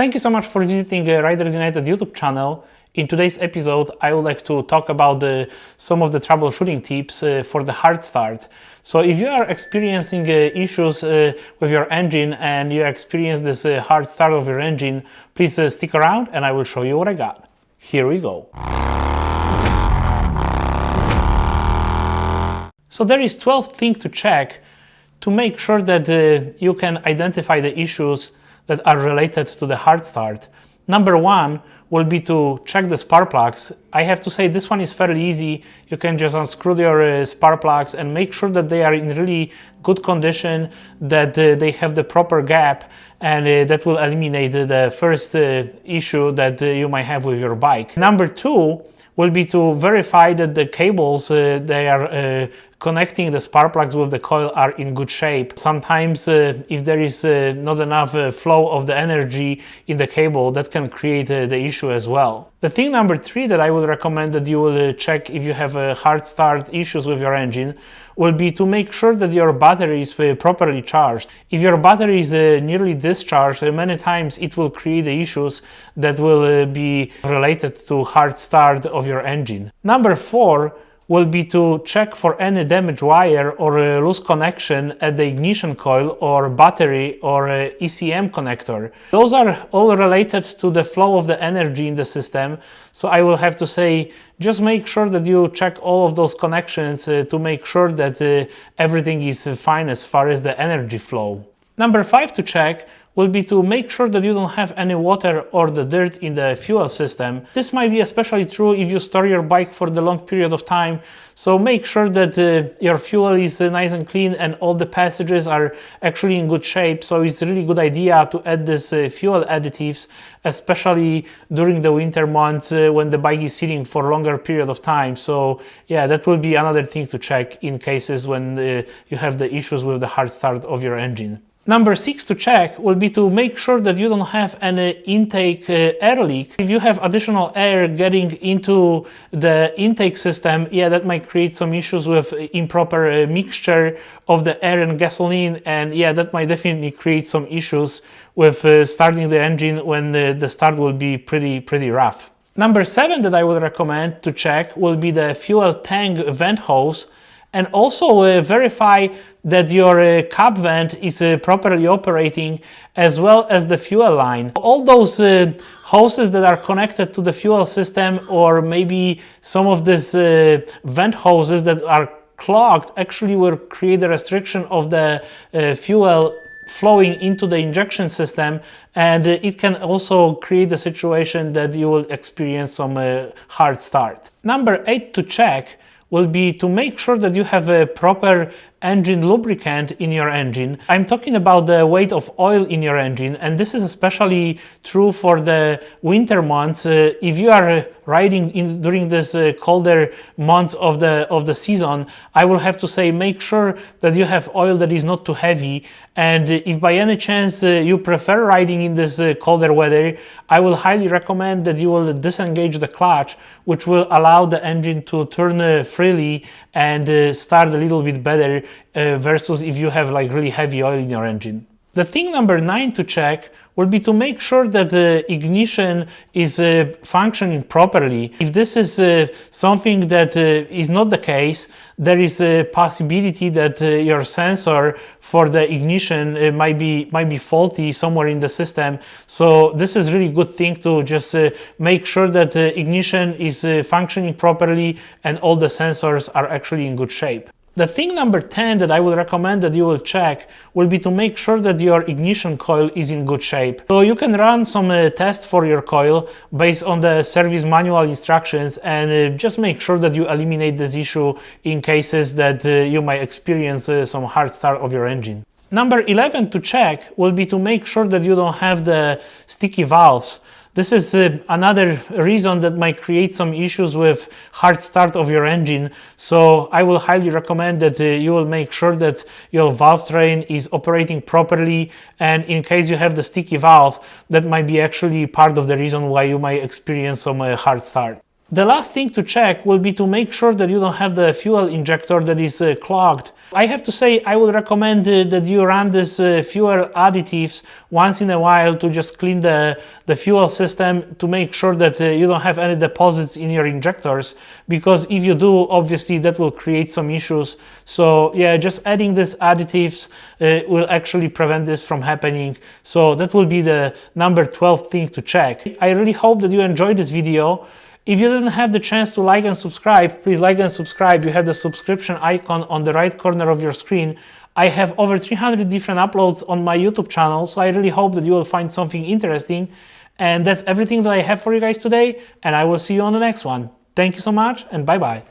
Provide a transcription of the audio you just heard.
Thank you so much for visiting Riders United YouTube channel. In today's episode, I would like to talk about some of the troubleshooting tips for the hard start. So if you are experiencing issues with your engine and you experience this hard start of your engine, please stick around and I will show you what I got. Here we go. So there is 12 things to check to make sure that you can identify the issues that are related to the hard start. Number one will be to check the spark plugs. I have to say this one is fairly easy. You can just unscrew your spark plugs and make sure that they are in really good condition, that they have the proper gap, and that will eliminate the first issue that you might have with your bike. Number two will be to verify that the cables they are connecting the spark plugs with the coil are in good shape. Sometimes if there is not enough flow of the energy in the cable, that can create the issue as well. The thing number three that I would recommend that you will check if you have hard start issues with your engine will be to make sure that your battery is properly charged. If your battery is nearly discharged, many times it will create the issues that will be related to hard start of your engine. Number four will be to check for any damaged wire or loose connection at the ignition coil or battery or ECM connector. Those are all related to the flow of the energy in the system. So I will have to say, just make sure that you check all of those connections to make sure that everything is fine as far as the energy flow. Number five to check will be to make sure that you don't have any water or the dirt in the fuel system. This might be especially true if you store your bike for the long period of time, so make sure that your fuel is nice and clean and all the passages are actually in good shape. So it's a really good idea to add this fuel additives, especially during the winter months when the bike is sitting for a longer period of time. So yeah, that will be another thing to check in cases when you have the issues with the hard start of your engine. Number six to check will be to make sure that you don't have any intake air leak. If you have additional air getting into the intake system, yeah, that might create some issues with improper mixture of the air and gasoline, and yeah, that might definitely create some issues with starting the engine when the start will be pretty rough. Number seven that I would recommend to check will be the fuel tank vent hose, and also verify that your cap vent is properly operating, as well as the fuel line. All those hoses that are connected to the fuel system, or maybe some of these vent hoses that are clogged, actually will create a restriction of the fuel flowing into the injection system, and it can also create the situation that you will experience some hard start. Number eight to check will be to make sure that you have a proper engine lubricant in your engine. I'm talking about the weight of oil in your engine, and this is especially true for the winter months. If you are riding during this colder months of the season, I will have to say make sure that you have oil that is not too heavy. And if by any chance you prefer riding in this colder weather, I will highly recommend that you will disengage the clutch, which will allow the engine to turn freely and start a little bit better versus if you have like really heavy oil in your engine. The thing number nine to check will be to make sure that the ignition is functioning properly. If this is something that is not the case, there is a possibility that your sensor for the ignition might be faulty somewhere in the system. So this is really good thing to just make sure that the ignition is functioning properly and all the sensors are actually in good shape. The thing number 10 that I would recommend that you will check will be to make sure that your ignition coil is in good shape. So you can run some tests for your coil based on the service manual instructions, and just make sure that you eliminate this issue in cases that you might experience some hard start of your engine. Number 11 to check will be to make sure that you don't have the sticky valves. This is another reason that might create some issues with hard start of your engine. So I will highly recommend that you will make sure that your valve train is operating properly, and in case you have the sticky valve, that might be actually part of the reason why you might experience some hard start. The last thing to check will be to make sure that you don't have the fuel injector that is clogged. I have to say I would recommend that you run this fuel additives once in a while to just clean the fuel system to make sure that you don't have any deposits in your injectors, because if you do, obviously that will create some issues. So yeah, just adding these additives will actually prevent this from happening. So that will be the number 12 thing to check. I really hope that you enjoyed this video. If you didn't have the chance to like and subscribe, please like and subscribe. You have the subscription icon on the right corner of your screen. I have over 300 different uploads on my YouTube channel, so I really hope that you will find something interesting. And that's everything that I have for you guys today, and I will see you on the next one. Thank you so much, and bye-bye.